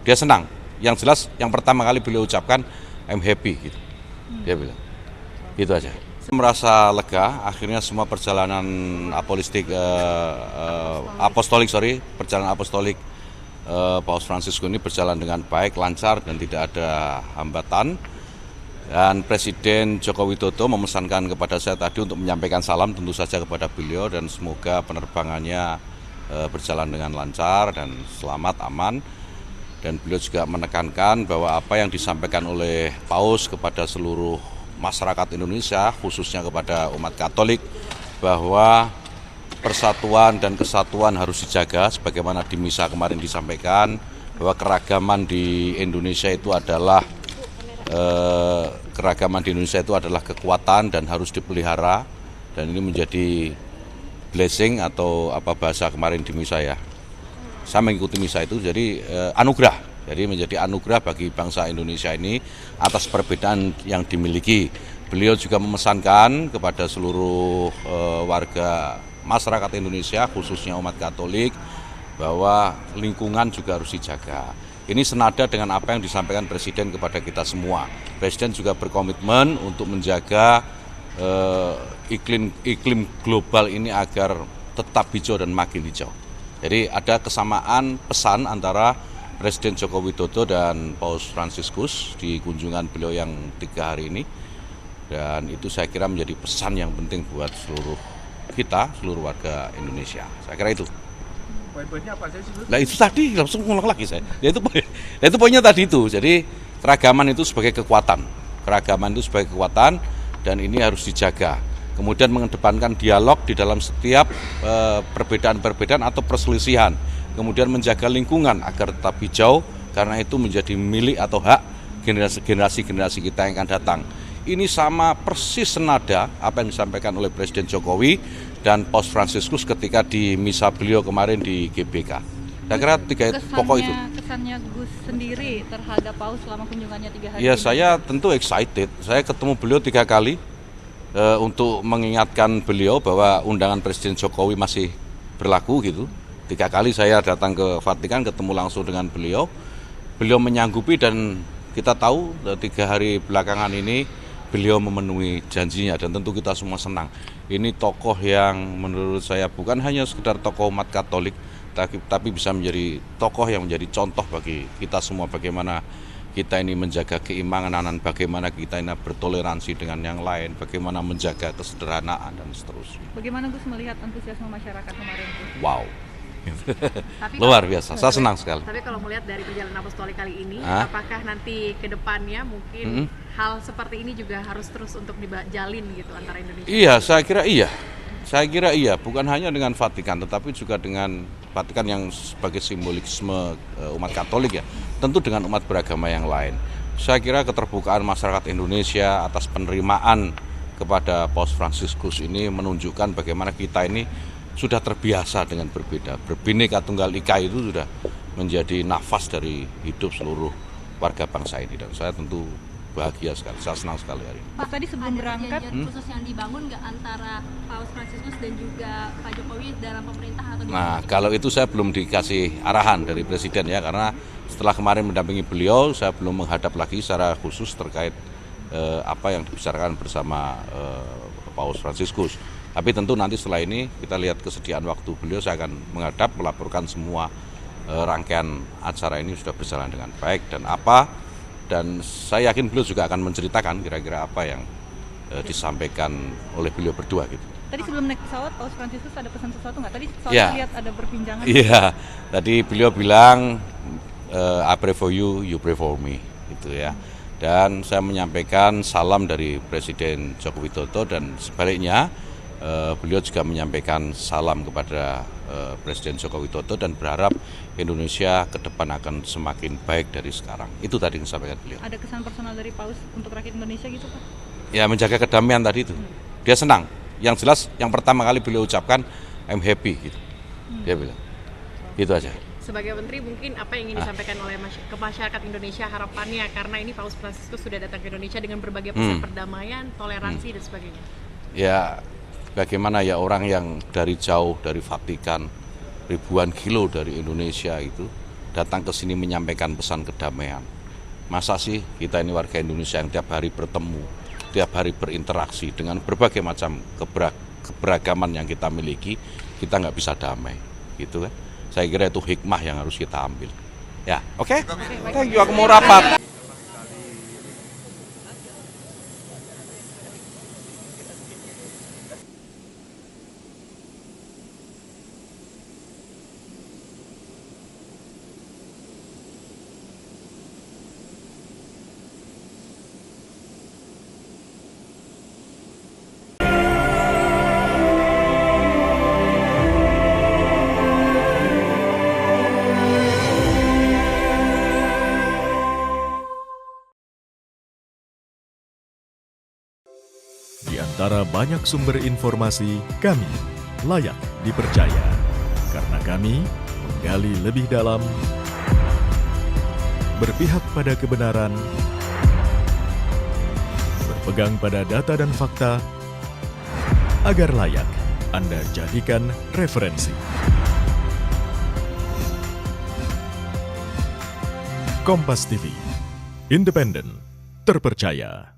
Dia senang. Yang jelas yang pertama kali beliau ucapkan I'm happy gitu. Dia bilang. Gitu aja. Merasa lega, akhirnya semua perjalanan perjalanan apostolik Paus Fransiskus ini berjalan dengan baik, lancar dan tidak ada hambatan. Dan Presiden Joko Widodo memesankan kepada saya tadi untuk menyampaikan salam tentu saja kepada beliau dan semoga penerbangannya berjalan dengan lancar dan selamat, aman. Dan beliau juga menekankan bahwa apa yang disampaikan oleh Paus kepada seluruh masyarakat Indonesia, khususnya kepada umat Katolik, bahwa persatuan dan kesatuan harus dijaga sebagaimana di misa kemarin disampaikan, bahwa keragaman di Indonesia itu adalah kekuatan dan harus dipelihara, dan ini menjadi blessing atau apa bahasa kemarin di misa ya. Saya mengikuti misa itu jadi anugerah. Jadi menjadi anugerah bagi bangsa Indonesia ini atas perbedaan yang dimiliki. Beliau juga memesankan kepada seluruh warga masyarakat Indonesia, khususnya umat Katolik, bahwa lingkungan juga harus dijaga. Ini senada dengan apa yang disampaikan Presiden kepada kita semua. Presiden juga berkomitmen untuk menjaga iklim global ini agar tetap hijau dan makin hijau. Jadi ada kesamaan pesan antara Presiden Joko Widodo dan Paus Fransiskus di kunjungan beliau yang 3 hari ini. Dan itu saya kira menjadi pesan yang penting buat seluruh warga Indonesia. Saya kira itu. Poin-poinnya apa sih? Nah itu tadi langsung ngulang lagi saya. Itu poinnya tadi itu. Jadi keragaman itu sebagai kekuatan. Keragaman itu sebagai kekuatan dan ini harus dijaga. Kemudian mengedepankan dialog di dalam setiap perbedaan-perbedaan atau perselisihan. Kemudian menjaga lingkungan agar tetap hijau karena itu menjadi milik atau hak generasi-generasi kita yang akan datang. Ini sama persis senada apa yang disampaikan oleh Presiden Jokowi dan Paus Fransiskus ketika di misa beliau kemarin di GBK. Saya kira 3 pokok itu. Kesannya Gus sendiri terhadap Paus selama kunjungannya 3 hari Ya ini. saya tentu excited. Saya ketemu beliau 3 kali untuk mengingatkan beliau bahwa undangan Presiden Jokowi masih berlaku gitu. 3 kali saya datang ke Vatikan ketemu langsung dengan beliau. Beliau menyanggupi dan kita tahu 3 hari belakangan ini beliau memenuhi janjinya dan tentu kita semua senang. Ini tokoh yang menurut saya bukan hanya sekedar tokoh umat Katolik, tapi bisa menjadi tokoh yang menjadi contoh bagi kita semua bagaimana kita ini menjaga keimanan, bagaimana kita ini bertoleransi dengan yang lain, bagaimana menjaga kesederhanaan dan seterusnya. Bagaimana Gus melihat antusiasme masyarakat kemarin? Wow. Luar biasa, saya senang sekali. Tapi kalau melihat dari perjalanan apostolik kali ini, apakah nanti ke depannya mungkin hal seperti ini juga harus terus untuk dijalin gitu antara Indonesia? Iya, saya kira iya. Bukan hanya dengan Vatikan, tetapi juga dengan Vatikan yang sebagai simbolisme umat Katolik ya. Tentu dengan umat beragama yang lain. Saya kira keterbukaan masyarakat Indonesia atas penerimaan kepada Paus Fransiskus ini menunjukkan bagaimana kita ini sudah terbiasa dengan berbeda. Berbineka Tunggal Ika itu sudah menjadi nafas dari hidup seluruh warga bangsa ini. Dan saya tentu bahagia sekali, saya senang sekali hari ini. Pak, tadi sebelum berangkat, khusus yang dibangun nggak antara Paus Fransiskus dan juga Pak Jokowi dalam pemerintah atau di Kalau itu saya belum dikasih arahan dari Presiden ya, karena setelah kemarin mendampingi beliau, saya belum menghadap lagi secara khusus terkait apa yang dibicarakan bersama Paus Fransiskus. Tapi tentu nanti setelah ini kita lihat kesediaan waktu beliau, saya akan menghadap melaporkan semua rangkaian acara ini sudah berjalan dengan baik dan saya yakin beliau juga akan menceritakan kira-kira apa yang disampaikan oleh beliau berdua gitu. Tadi sebelum naik pesawat, Paus Fransiskus ada pesan sesuatu nggak? Tadi Ya. lihat ada perbincangan. Iya, tadi beliau bilang I pray for you, you pray for me, gitu ya. Dan saya menyampaikan salam dari Presiden Joko Widodo dan sebaliknya beliau juga menyampaikan salam kepada Presiden Joko Widodo dan berharap Indonesia ke depan akan semakin baik dari sekarang. Itu tadi yang disampaikan beliau. Ada kesan personal dari Paus untuk rakyat Indonesia gitu Pak? Ya menjaga kedamaian tadi itu. Dia senang. Yang jelas yang pertama kali beliau ucapkan I'm happy gitu. Dia bilang. Itu aja. Sebagai menteri mungkin apa yang ingin disampaikan oleh ke masyarakat Indonesia harapannya karena ini Paus Fransiskus sudah datang ke Indonesia dengan berbagai pesan perdamaian, toleransi dan sebagainya. Ya bagaimana ya orang yang dari jauh dari Vatikan ribuan kilo dari Indonesia itu datang ke sini menyampaikan pesan kedamaian. Masa sih kita ini warga Indonesia yang tiap hari bertemu, tiap hari berinteraksi dengan berbagai macam keberagaman yang kita miliki, kita nggak bisa damai, gitu kan? Saya kira itu hikmah yang harus kita ambil. Ya, oke? Thank you, aku mau rapat. Di antara banyak sumber informasi, kami layak dipercaya. Karena kami menggali lebih dalam, berpihak pada kebenaran, berpegang pada data dan fakta, agar layak Anda jadikan referensi. Kompas TV, independen, terpercaya.